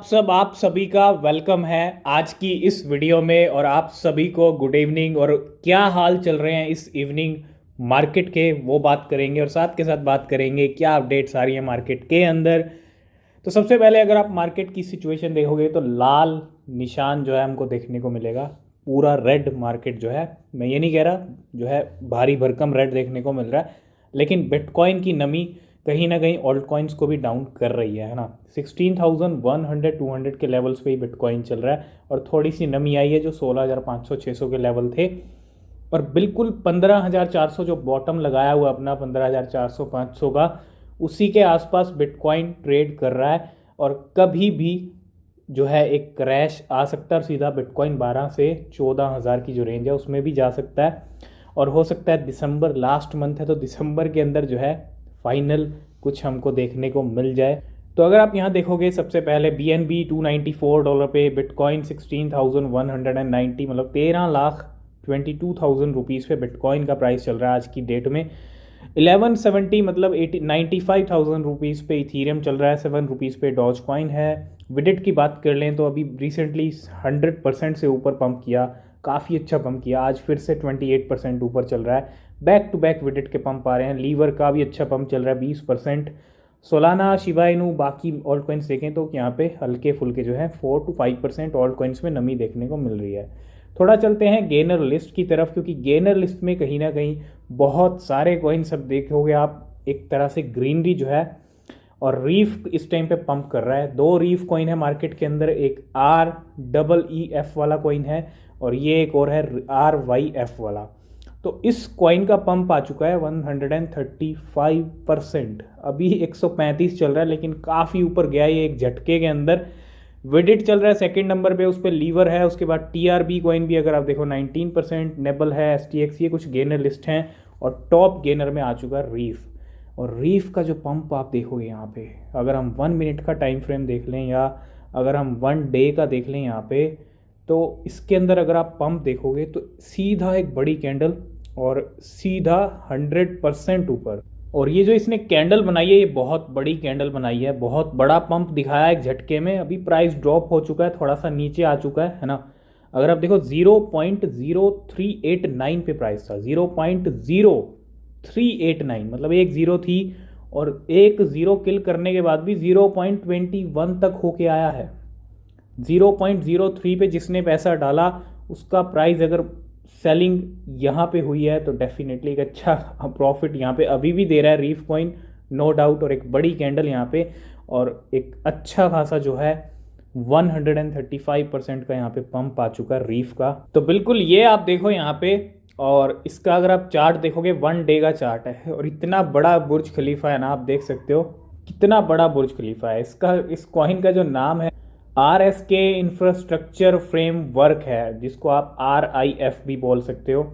आप सभी का वेलकम है आज की इस वीडियो में। और आप सभी को गुड इवनिंग। और क्या हाल चल रहे हैं इस इवनिंग मार्केट के, वो बात करेंगे। और साथ के साथ बात करेंगे क्या अपडेट्स आ रही है मार्केट के अंदर। तो सबसे पहले अगर आप मार्केट की सिचुएशन देखोगे तो लाल निशान जो है हमको देखने को मिलेगा। पूरा रेड मार्केट जो है, मैं ये नहीं कह रहा जो है भारी भरकम रेड देखने को मिल रहा है, लेकिन बिटकॉइन की नमी कहीं ना कहीं ऑल्ट कॉइन्स को भी डाउन कर रही है ना। 16,100 200 के लेवल्स पे ही बिटकॉइन चल रहा है और थोड़ी सी नमी आई है जो 16,500 600 के लेवल थे। और बिल्कुल 15,400 जो बॉटम लगाया हुआ अपना 15,400 500 का, उसी के आसपास बिटकॉइन ट्रेड कर रहा है। और कभी भी जो है एक क्रैश आ सकता है और सीधा बिटकॉइन 12 से 14,000 की जो रेंज है उसमें भी जा सकता है। और हो सकता है दिसंबर लास्ट मंथ है तो दिसंबर के अंदर जो है फाइनल कुछ हमको देखने को मिल जाए। तो अगर आप यहाँ देखोगे सबसे पहले BNB $294 पे, बिटकॉइन 16,190, मतलब 13,22,000 पे बिटकॉइन का प्राइस चल रहा है आज की डेट में। 1170 मतलब 95,000 रुपीज़ पे इथीरियम चल रहा है। 7 रुपीज़ पे डॉज कॉइन है। विडिट की बात कर लें तो अभी रिसेंटली 100% से ऊपर पंप किया, काफ़ी अच्छा पंप किया। आज फिर से 28% ऊपर चल रहा है। बैक टू बैक विडिट के पंप आ रहे हैं। लीवर का भी अच्छा पंप चल रहा है 20%। सोलाना, शिबा इनू, बाकी ऑल्ट कॉइन्स देखें तो यहाँ पे हल्के फुल्के जो है 4 to 5% ऑल्ट कॉइन्स में नमी देखने को मिल रही है। थोड़ा चलते हैं गेनर लिस्ट की तरफ, क्योंकि गेनर लिस्ट में कहीं ना कहीं बहुत सारे कॉइन सब देखोगे आप, एक तरह से ग्रीनरी जो है। और रीफ इस टाइम पे पंप कर रहा है। 2 रीफ कॉइन है मार्केट के अंदर, एक REEF वाला कॉइन है और ये एक और है RYF वाला। तो इस कॉइन का पंप आ चुका है 135%। अभी 135 चल रहा है लेकिन काफ़ी ऊपर गया है ये एक झटके के अंदर। विडिट चल रहा है सेकंड नंबर पे, उस पर लीवर है। उसके बाद TRB कॉइन भी अगर आप देखो 19%, नेबल है, STX, ये कुछ गेनर लिस्ट हैं। और टॉप गेनर में आ चुका है रीफ। और रीफ का जो पंप आप देखोगे यहाँ पे, अगर हम 1 मिनट का टाइम फ्रेम देख लें या अगर हम 1 डे का देख लें यहाँ पे, तो इसके अंदर अगर आप पंप देखोगे तो सीधा एक बड़ी कैंडल और सीधा 100% ऊपर। और ये जो इसने कैंडल बनाई है, ये बहुत बड़ी कैंडल बनाई है, बहुत बड़ा पंप दिखाया है एक झटके में। अभी प्राइस ड्रॉप हो चुका है, थोड़ा सा नीचे आ चुका है ना। अगर आप देखो 0.0389 पे प्राइस था, 0.0389, मतलब एक जीरो थी और एक जीरो किल करने के बाद भी 0.21 तक होके आया है। 0.03 पे जिसने पैसा डाला उसका प्राइस अगर सेलिंग यहाँ पे हुई है तो डेफिनेटली एक अच्छा प्रॉफिट यहाँ पे अभी भी दे रहा है रीफ कॉइन, नो डाउट। और एक बड़ी कैंडल यहाँ पे और एक अच्छा खासा जो है 135% का यहाँ पे पंप आ चुका है रीफ का। तो बिल्कुल ये आप देखो यहाँ पे, और इसका अगर आप चार्ट देखोगे 1 डे का चार्ट है। और इतना बड़ा बुर्ज खलीफा है ना, आप देख सकते हो कितना बड़ा बुर्ज खलीफा है। इसका, इस कॉइन का जो नाम है RSK इंफ्रास्ट्रक्चर फ्रेमवर्क है, जिसको आप RIF भी बोल सकते हो।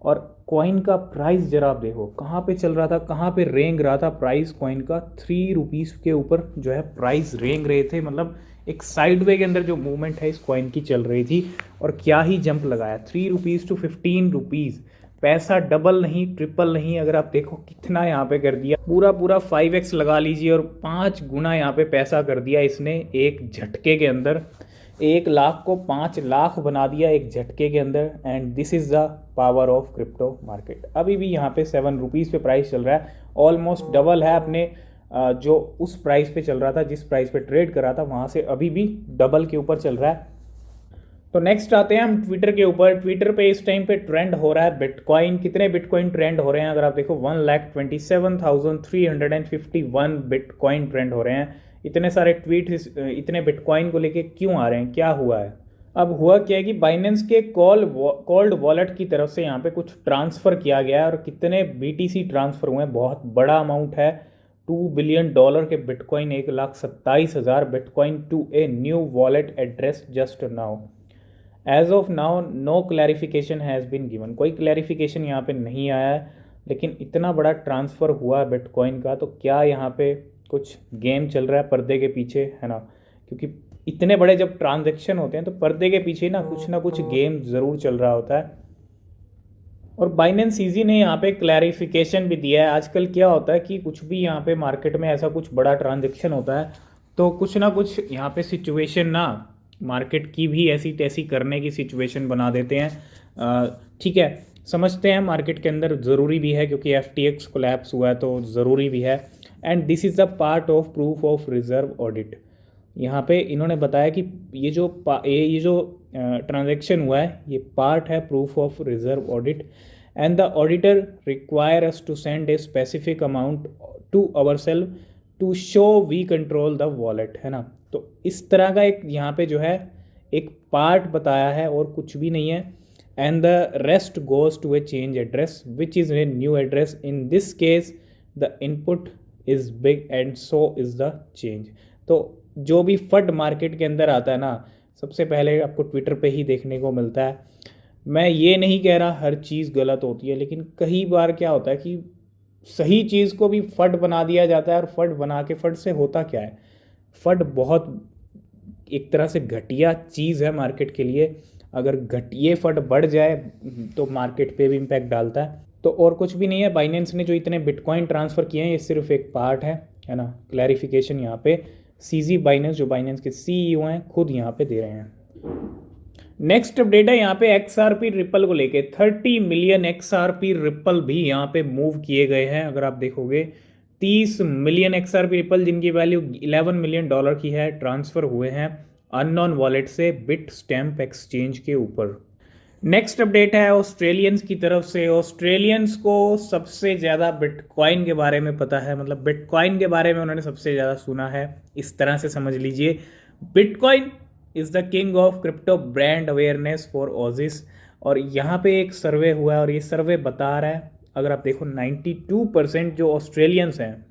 और कॉइन का प्राइस जरा आप देखो कहाँ पे चल रहा था, कहाँ पे रेंग रहा था प्राइस कॉइन का। 3 रुपीज़ के ऊपर जो है प्राइस रेंग रहे थे, मतलब एक साइडवे के अंदर जो मूवमेंट है इस कॉइन की चल रही थी। और क्या ही जंप लगाया, 3 रुपीज़ टू 15 रुपीज़। पैसा डबल नहीं, ट्रिपल नहीं, अगर आप देखो कितना यहाँ पे कर दिया, पूरा पूरा 5x लगा लीजिए और 5 गुना यहाँ पे पैसा कर दिया इसने एक झटके के अंदर। 1 लाख को 5 लाख बना दिया एक झटके के अंदर। And this is the power of crypto market. अभी भी यहाँ पे 7 रुपीज़ पे प्राइस चल रहा है, ऑलमोस्ट डबल है अपने जो उस प्राइस पे चल रहा था, जिस प्राइस पे ट्रेड कर रहा था वहाँ से अभी भी डबल के ऊपर चल रहा है। तो नेक्स्ट आते हैं हम ट्विटर के ऊपर। ट्विटर पे इस टाइम पे ट्रेंड हो रहा है बिटकॉइन। कितने बिटकॉइन ट्रेंड हो रहे हैं अगर आप देखो, 1,27,351 बिटकॉइन ट्रेंड हो रहे हैं। इतने सारे ट्वीट इतने बिटकॉइन को लेके क्यों आ रहे हैं, क्या हुआ है? अब हुआ क्या है कि बाइनेंस के कोल्ड वॉलेट की तरफ से यहाँ पे कुछ ट्रांसफ़र किया गया है। और कितने BTC ट्रांसफ़र हुए हैं, बहुत बड़ा अमाउंट है। $2 बिलियन के bitcoin, 1,27,000 bitcoin to a new wallet address just now. As of now no clarification has been given. कोई क्लैरिफिकेशन यहाँ पे नहीं आया है, लेकिन इतना बड़ा ट्रांसफ़र हुआ है बिटकॉइन का, तो क्या यहाँ पे कुछ गेम चल रहा है पर्दे के पीछे, है ना? क्योंकि इतने बड़े जब ट्रांजैक्शन होते हैं तो पर्दे के पीछे ना कुछ गेम ज़रूर चल रहा होता है। और बाइनेंस ईजी ने यहाँ पे क्लैरिफिकेशन भी दिया है। आजकल क्या होता है कि कुछ भी यहाँ पे मार्केट में ऐसा कुछ बड़ा ट्रांजैक्शन होता है तो कुछ ना कुछ यहाँ पे सिचुएशन ना मार्केट की भी ऐसी तैसी करने की सिचुएशन बना देते हैं। ठीक है, समझते हैं मार्केट के अंदर ज़रूरी भी है क्योंकि FTX कोलैप्स हुआ है तो ज़रूरी भी है। And this is a part of proof of reserve audit. यहाँ पे इन्होंने बताया कि ये जो ट्रांजैक्शन हुआ है ये पार्ट है proof of reserve audit. And the auditor require us to send a specific amount to our self to show we control the wallet, है ना। तो इस तरह का एक यहाँ पे जो है एक पार्ट बताया है और कुछ भी नहीं है। And the rest goes to a change address which is a new address. In this case the input is big and so is the change. तो जो भी फंड मार्केट के अंदर आता है ना, सबसे पहले आपको ट्विटर पे ही देखने को मिलता है। मैं ये नहीं कह रहा हर चीज़ गलत होती है, लेकिन कई बार क्या होता है कि सही चीज़ को भी फंड बना दिया जाता है। और फंड बना के फंड से होता क्या है, फंड बहुत एक तरह से घटिया चीज़ है मार्केट के लिए। अगर घटिया फंड बढ़ जाए तो मार्केट पे भी इम्पैक्ट डालता है। तो और कुछ भी नहीं है। बाइनेंस ने जो इतने बिटकॉइन ट्रांसफ़र किए हैं ये सिर्फ एक पार्ट है ना। क्लैरिफिकेशन यहाँ पे सीजी बाइनेंस जो बाइनेंस के CEO हैं खुद यहाँ पे दे रहे हैं। नेक्स्ट अपडेट है यहाँ पे XRP रिपल को लेके। 30 मिलियन XRP रिपल भी यहाँ पे मूव किए गए हैं। अगर आप देखोगे 30 मिलियन XRP रिपल जिनकी वैल्यू $11 मिलियन की है ट्रांसफ़र हुए हैं अननोन वॉलेट से बिटस्टैम्प एक्सचेंज के ऊपर। नेक्स्ट अपडेट है ऑस्ट्रेलियंस की तरफ से। ऑस्ट्रेलियंस को सबसे ज़्यादा बिटकॉइन के बारे में पता है, मतलब बिटकॉइन के बारे में उन्होंने सबसे ज़्यादा सुना है। इस तरह से समझ लीजिए, bitcoin is the king of crypto brand awareness for ऑजिस। और यहाँ पे एक सर्वे हुआ है और ये सर्वे बता रहा है, अगर आप देखो 92% जो ऑस्ट्रेलियंस हैं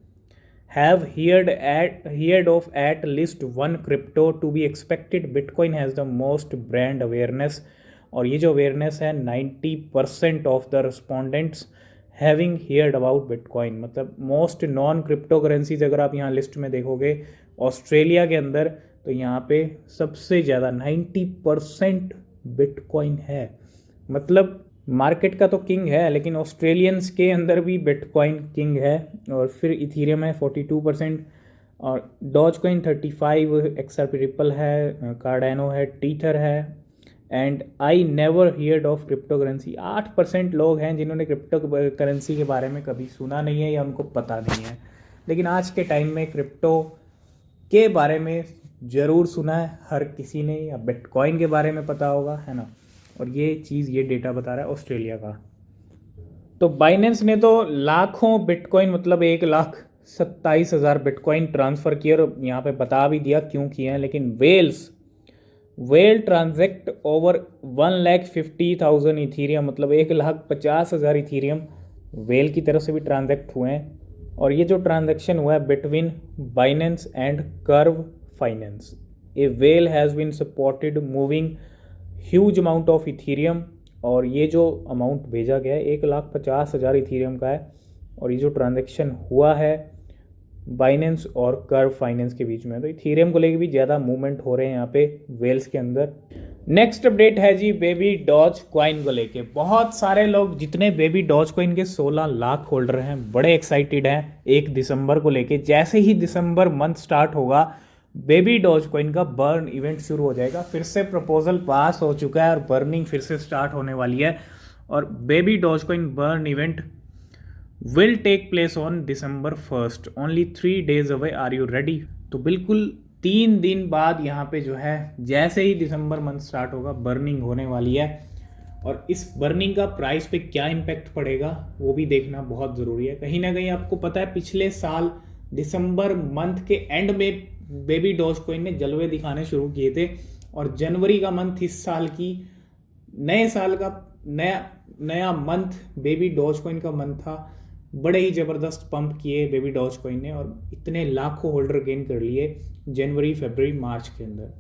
have heard of at least one crypto to be expected. Bitcoin has the most brand awareness. और ये जो अवेयरनेस है 90% of the respondents having heard about bitcoin. मतलब मोस्ट नॉन क्रिप्टो करेंसीज अगर आप यहाँ लिस्ट में देखोगे ऑस्ट्रेलिया के अंदर तो यहाँ पे सबसे ज़्यादा 90% बिटकॉइन है। मतलब मार्केट का तो किंग है, लेकिन ऑस्ट्रेलियंस के अंदर भी बिटकॉइन किंग है। और फिर इथीरियम है 42% और डॉजकॉइन 35, XRP रिपल है, कार्डानो है, टीथर है and I never heard of crypto currency. 8% लोग हैं जिन्होंने क्रिप्टो करेंसी के बारे में कभी सुना नहीं है या उनको पता नहीं है। लेकिन आज के टाइम में क्रिप्टो के बारे में ज़रूर सुना है हर किसी ने, या बिटकॉइन के बारे में पता होगा, है ना। और ये चीज़ ये डेटा बता रहा है ऑस्ट्रेलिया का। तो बाइनेंस ने तो लाखों बिटकॉइन मतलब 1,27,000 बिटकॉइन ट्रांसफ़र किए और यहाँ पे बता भी दिया क्यों किए हैं। लेकिन वेल ट्रांजेक्ट ओवर 1,50,000 इथीरियम, मतलब 1,50,000 इथीरियम वेल की तरफ से भी ट्रांजेक्ट हुए हैं। और ये जो ट्रांजेक्शन हुआ है between Binance and Curve Finance, a whale has been supported moving huge amount of Ethereum. और ये जो अमाउंट भेजा गया है 1,50,000 इथीरियम का है। और ये जो ट्रांजेक्शन हुआ है बाइनेंस और कर्व फाइनेंस के बीच में, तो इथीरियम को लेकर भी ज़्यादा मूवमेंट हो रहे हैं यहाँ पे वेल्स के अंदर। नेक्स्ट अपडेट है जी बेबी डॉज कॉइन को लेके। बहुत सारे लोग जितने बेबी डॉज कॉइन के 16 लाख होल्डर हैं बड़े एक्साइटेड हैं 1 दिसंबर को लेके। जैसे ही दिसंबर मंथ स्टार्ट होगा बेबी डॉज कॉइन का बर्न इवेंट शुरू हो जाएगा। फिर से प्रपोजल पास हो चुका है और बर्निंग फिर से स्टार्ट होने वाली है। और Baby Doge Coin burn event will take place on December 1st, only 3 days away, are you ready. तो बिल्कुल 3 दिन बाद यहाँ पे जो है जैसे ही दिसंबर मंथ स्टार्ट होगा बर्निंग होने वाली है। और इस बर्निंग का प्राइस पे क्या इम्पैक्ट पड़ेगा वो भी देखना बहुत ज़रूरी है। कहीं ना कहीं आपको पता है पिछले साल दिसंबर मंथ के एंड में बेबी डॉज कॉइन ने जलवे दिखाने शुरू किए थे। और जनवरी का मंथ इस साल की नए साल का नया मंथ बेबी डॉज कॉइन का मंथ था। बड़े ही ज़बरदस्त पंप किए बेबी डॉज कॉइन ने और इतने लाखों होल्डर गेन कर लिए जनवरी, फरवरी, मार्च के अंदर।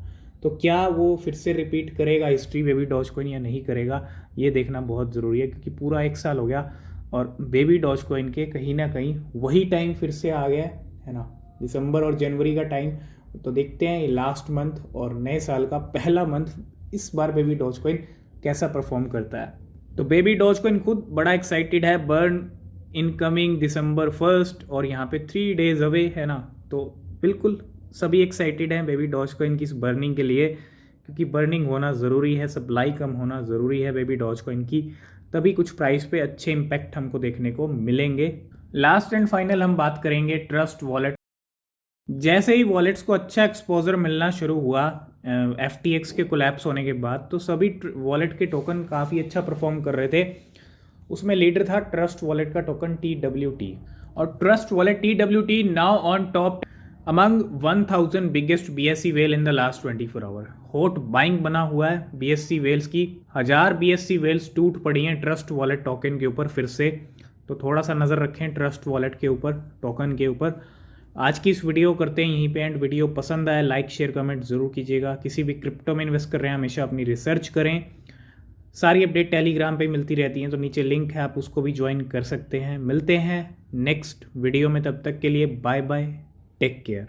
तो क्या वो फिर से रिपीट करेगा हिस्ट्री बेबी डॉज कॉइन या नहीं करेगा, ये देखना बहुत ज़रूरी है। क्योंकि पूरा 1 साल हो गया और बेबी डॉज कॉइन के कहीं ना कहीं वही टाइम फिर से आ गया है ना, दिसंबर और जनवरी का टाइम। तो देखते हैं ये लास्ट मंथ और नए साल का पहला मंथ इस बार बेबी डॉज कॉइन कैसा परफॉर्म करता है। तो बेबी डॉज कॉइन खुद बड़ा एक्साइटेड है, बर्न इनकमिंग December 1st और यहाँ पे 3 days अवे है ना। तो बिल्कुल सभी एक्साइटेड हैं बेबी डॉज कॉइन की इस बर्निंग के लिए, क्योंकि बर्निंग होना ज़रूरी है, सप्लाई कम होना ज़रूरी है बेबी डॉज कॉइन की, तभी कुछ प्राइस पे अच्छे इम्पैक्ट हमको देखने को मिलेंगे। लास्ट एंड फाइनल हम बात करेंगे ट्रस्ट वॉलेट। जैसे ही वॉलेट्स को अच्छा एक्सपोजर मिलना शुरू हुआ FTX के कोलैप्स होने के बाद, तो सभी वॉलेट के टोकन काफ़ी अच्छा परफॉर्म कर रहे थे। उसमें लीडर था ट्रस्ट वॉलेट का टोकन TWT, और Trust Wallet TWT now on top among 1000 biggest BSC whale in the last 24 hour. Hot buying बना हुआ है BSC वेल्स की, 1000 BSC वेल्स टूट पड़ी हैं ट्रस्ट वॉलेट टोकन के ऊपर फिर से। तो थोड़ा सा नज़र रखें ट्रस्ट वॉलेट के ऊपर, टोकन के ऊपर। आज की इस वीडियो करते हैं यहीं पे एंड। वीडियो पसंद आए लाइक शेयर कमेंट ज़रूर कीजिएगा। किसी भी क्रिप्टो में इन्वेस्ट कर रहे हैं हमेशा अपनी रिसर्च करें। सारी अपडेट टेलीग्राम पे मिलती रहती हैं, तो नीचे लिंक है, आप उसको भी ज्वाइन कर सकते हैं। मिलते हैं नेक्स्ट वीडियो में, तब तक के लिए बाय बाय, टेक केयर।